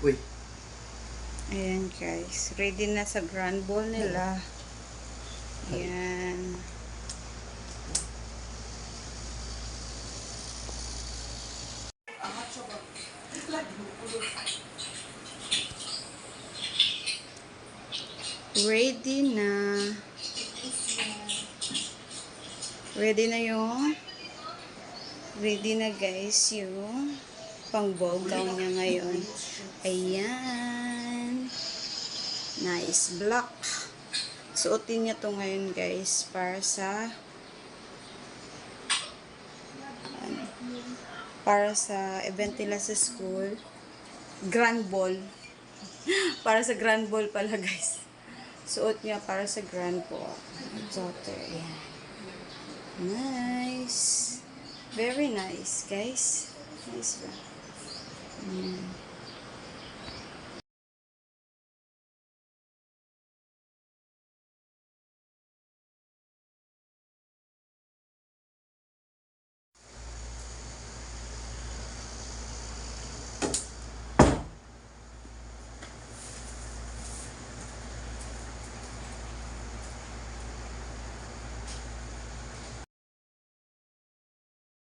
Uy. Ayan guys, ready na sa grand ball nila. Ayan. Ready na. Ready na guys yung pang ball gown niya ngayon. Ayan. Nice black. Suotin niya to ngayon guys para sa event nila sa school. Grand ball. Para sa grand ball pala guys. Suot niya para sa grand ball. Daughter. Ayan. Nice. Very nice guys. Nice ba?